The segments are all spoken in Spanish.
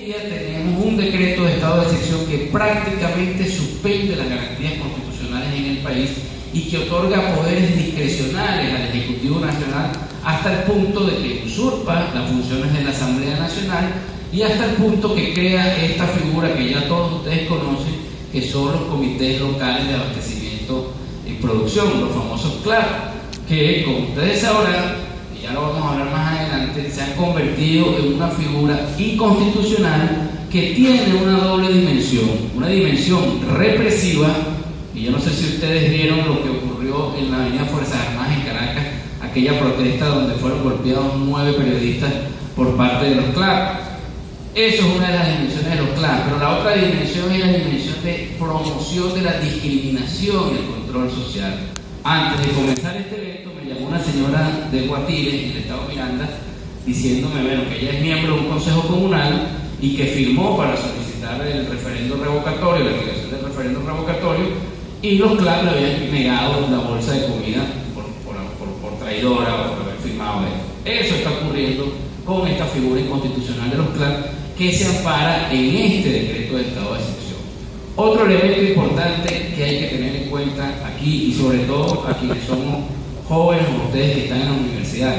día tenemos un decreto de estado de excepción que prácticamente suspende las garantías constitucionales en el país y que otorga poderes discrecionales al Ejecutivo Nacional hasta el punto de que usurpa las funciones de la Asamblea Nacional y hasta el punto que crea esta figura que ya todos ustedes conocen, que son los comités locales de abastecimiento y producción, los famosos CLAP, que como ustedes sabrán, y ya lo vamos a hablar más adelante, se han convertido en una figura inconstitucional que tiene una doble dimensión, una dimensión represiva. Y yo no sé si ustedes vieron lo que ocurrió en la avenida Fuerzas Armadas en Caracas, aquella protesta donde fueron golpeados 9 periodistas por parte de los CLAP. Eso es una de las dimensiones de los CLAP, pero la otra dimensión es la dimensión de promoción de la discriminación y el control social. Antes de comenzar este evento me llamó una señora de Guatire, en el estado Miranda, diciéndome bueno, que ella es miembro de un consejo comunal y que firmó para solicitar el referendo revocatorio, la aplicación del referendo revocatorio, y los CLAP le habían negado la bolsa de comida por traidora o por haber firmado eso. Eso está ocurriendo con esta figura inconstitucional de los CLAP que se ampara en este decreto de estado de excepción. Otro elemento importante que hay que tener en cuenta aquí, y sobre todo a quienes somos jóvenes o ustedes que están en la universidad,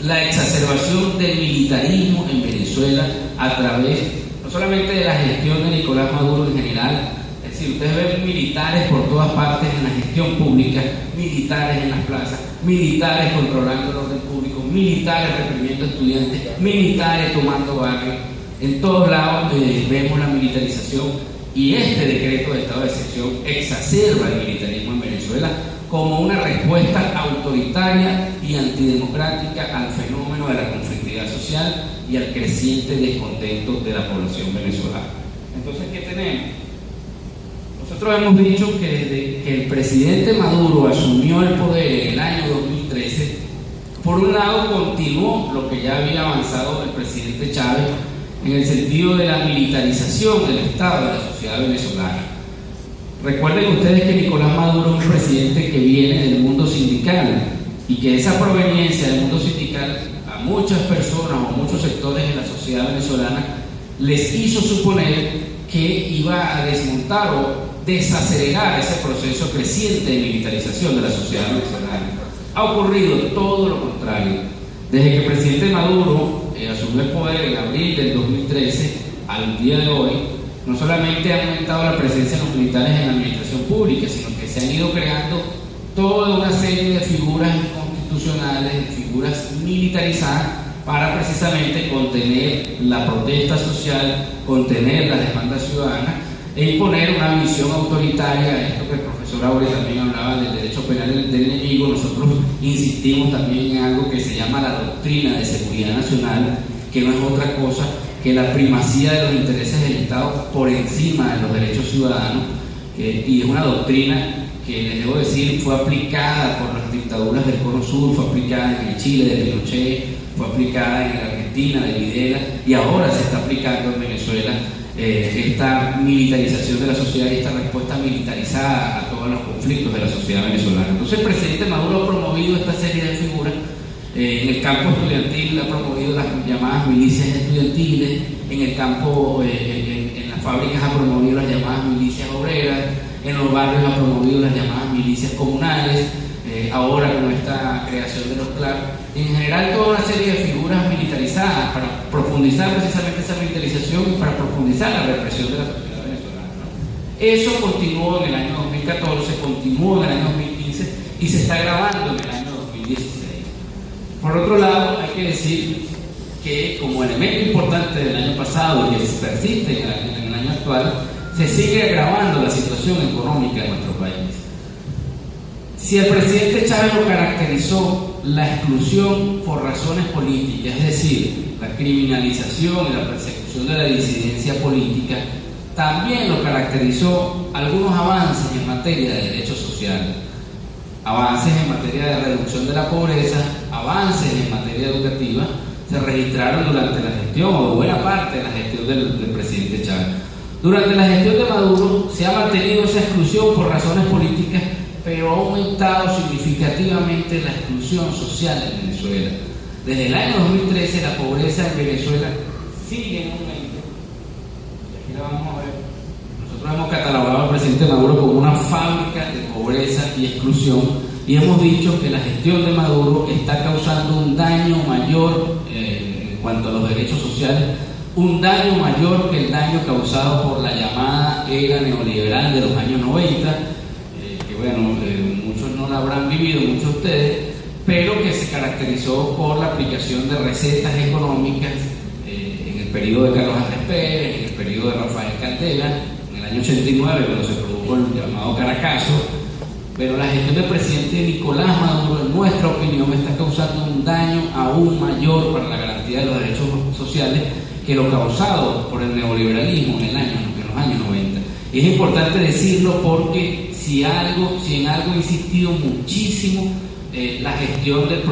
la exacerbación del militarismo en Venezuela a través no solamente de la gestión de Nicolás Maduro en general. Es decir, ustedes ven militares por todas partes en la gestión pública, militares en las plazas, militares controlando el orden público, militares reprimiendo estudiantes, militares tomando barrios. En todos lados vemos la militarización, y este decreto de estado de excepción exacerba el militarismo en Venezuela como una respuesta autoritaria y antidemocrática al fenómeno de la conflictividad social y al creciente descontento de la población venezolana. Entonces, ¿qué tenemos? Nosotros hemos dicho que desde que el presidente Maduro asumió el poder en el año 2013, por un lado continuó lo que ya había avanzado el presidente Chávez en el sentido de la militarización del Estado y de la sociedad venezolana. Recuerden ustedes que Nicolás Maduro es un presidente que viene del mundo sindical y que esa proveniencia del mundo sindical a muchas personas o muchos sectores de la sociedad venezolana les hizo suponer que iba a desmontar o desacelerar ese proceso creciente de militarización de la sociedad venezolana. Ha ocurrido todo lo contrario. Desde que el presidente Maduro asumió el poder en abril del 2013 al día de hoy, no solamente ha aumentado la presencia de los militares en la administración pública, sino que se han ido creando toda una serie de figuras inconstitucionales, figuras militarizadas, para precisamente contener la protesta social, contener las demandas ciudadanas e imponer una visión autoritaria. Esto que el profesor Aure también hablaba del derecho penal del enemigo, nosotros insistimos también en algo que se llama la doctrina de seguridad nacional, que no es otra cosa que la primacía de los intereses del Estado por encima de los derechos ciudadanos, y es una doctrina que, les debo decir, fue aplicada por las dictaduras del Cono Sur, fue aplicada en el Chile de Pinochet, fue aplicada en la Argentina de Videla, y ahora se está aplicando en Venezuela. Esta militarización de la sociedad y esta respuesta militarizada a todos los conflictos de la sociedad venezolana. Entonces el presidente Maduro ha promovido esta serie de figuras. En el campo estudiantil ha promovido las llamadas milicias estudiantiles, en el campo, en las fábricas ha promovido las llamadas milicias obreras, en los barrios ha promovido las llamadas milicias comunales, ahora con esta creación de los CLAP, en general toda una serie de figuras militarizadas para profundizar precisamente esa militarización y para profundizar la represión de la sociedad venezolana, ¿no? Eso continuó en el año 2014, continuó en el año 2015 y se está agravando en el año 2016. Por otro lado, hay que decir que como elemento importante del año pasado y que persiste en el año actual, se sigue agravando la situación económica de nuestro país. Si el presidente Chávez lo caracterizó la exclusión por razones políticas, es decir, la criminalización y la persecución de la disidencia política, también lo caracterizó algunos avances en materia de derechos sociales, avances en materia de reducción de la pobreza, avances en materia educativa, se registraron durante la gestión o buena parte de la gestión del presidente Chávez. Durante la gestión de Maduro se ha mantenido esa exclusión por razones políticas, pero ha aumentado significativamente la exclusión social en Venezuela. Desde el año 2013 la pobreza en Venezuela sigue en aumento Mira, vamos a ver. Nosotros hemos catalogado al presidente Maduro como una fábrica de pobreza y exclusión y hemos dicho que la gestión de Maduro está causando un daño mayor en cuanto a los derechos sociales, un daño mayor que el daño causado por la llamada era neoliberal de los años 90, que bueno, muchos no la habrán vivido, muchos de ustedes, pero que se caracterizó por la aplicación de recetas económicas en el periodo de Carlos Andrés Pérez, en el periodo de Rafael Caldera, en el año 89, cuando se produjo el llamado Caracazo. Pero la gestión del presidente Nicolás Maduro, en nuestra opinión, está causando un daño aún mayor para la garantía de los derechos sociales que lo causado por el neoliberalismo en los años 90. Y es importante decirlo porque si en algo ha insistido muchísimo la gestión del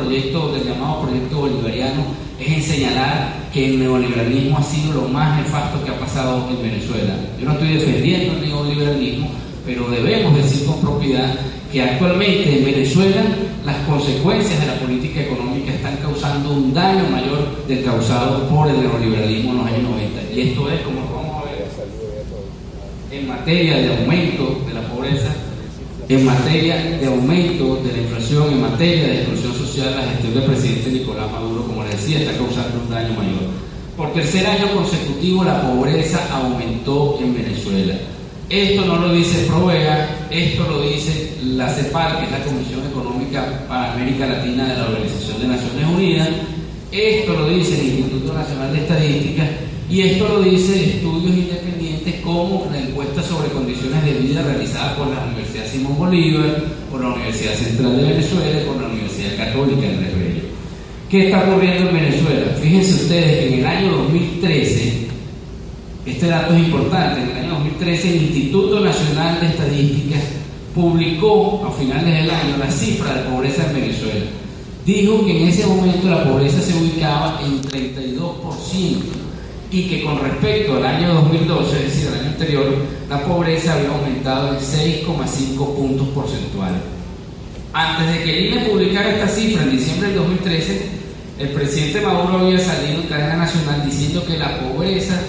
llamado proyecto bolivariano, es en señalar que el neoliberalismo ha sido lo más nefasto que ha pasado en Venezuela. Yo no estoy defendiendo el neoliberalismo, pero debemos decir con propiedad que actualmente en Venezuela las consecuencias de la política económica están causando un daño mayor del causado por el neoliberalismo en los años 90. Y esto es, como vamos a ver, en materia de aumento de la pobreza, en materia de aumento de la inflación, en materia de exclusión social, la gestión del presidente Nicolás Maduro, como les decía, está causando un daño mayor. Por tercer año consecutivo la pobreza aumentó en Venezuela. Esto no lo dice Provea, esto lo dice la CEPAL, que es la Comisión Económica para América Latina de la Organización de Naciones Unidas, esto lo dice el Instituto Nacional de Estadística y esto lo dice estudios independientes como la encuesta sobre condiciones de vida realizada por la Universidad Simón Bolívar, por la Universidad Central de Venezuela y por la Universidad Católica de Bello. ¿Qué está ocurriendo en Venezuela? Fíjense ustedes que en el año 2013, este dato es importante, en el año 2013 el Instituto Nacional de Estadísticas publicó a finales del año la cifra de pobreza en Venezuela. Dijo que en ese momento la pobreza se ubicaba en 32% y que con respecto al año 2012, es decir, al año anterior, la pobreza había aumentado en 6,5 puntos porcentuales. Antes de que el INE publicara esta cifra en diciembre del 2013, el presidente Maduro había salido en cadena nacional diciendo que la pobreza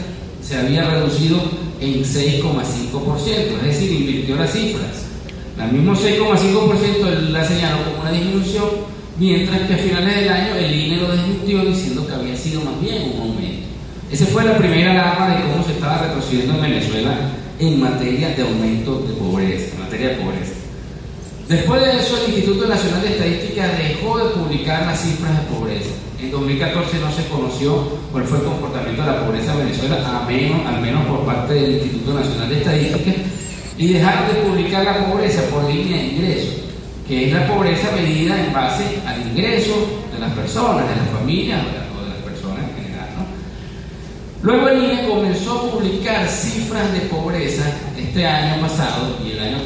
se había reducido en 6,5%, es decir, invirtió las cifras. El mismo 6,5% él la señaló como una disminución, mientras que a finales del año el INE lo desmintió diciendo que había sido más bien un aumento. Esa fue la primera alarma de cómo se estaba retrocediendo en Venezuela en materia de aumento de pobreza, en materia de pobreza. Después de eso, el Instituto Nacional de Estadística dejó de publicar las cifras de pobreza. En 2014 no se conoció cuál fue el comportamiento de la pobreza en Venezuela, al menos por parte del Instituto Nacional de Estadística, y dejaron de publicar la pobreza por línea de ingresos, que es la pobreza medida en base al ingreso de las personas, de las familias o de las personas en general, ¿no? Luego el INE comenzó a publicar cifras de pobreza este año pasado y el año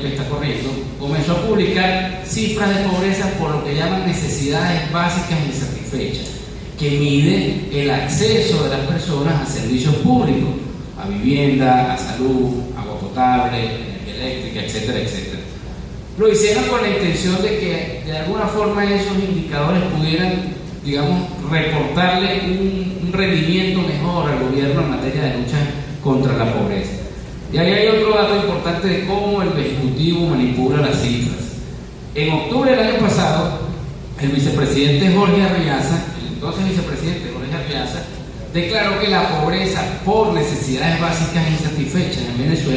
que está corriendo, comenzó a publicar cifras de pobreza por lo que llaman necesidades básicas insatisfechas, que mide el acceso de las personas a servicios públicos, a vivienda, a salud, agua potable, energía eléctrica, etcétera, etcétera. Lo hicieron con la intención de que de alguna forma esos indicadores pudieran, digamos, reportarle un rendimiento mejor al gobierno en materia de lucha contra la pobreza. Y ahí hay otro dato importante de cómo el Ejecutivo manipula las cifras. En octubre del año pasado, el vicepresidente Jorge Arriaza, el entonces vicepresidente Jorge Arriaza, declaró que la pobreza por necesidades básicas insatisfechas en Venezuela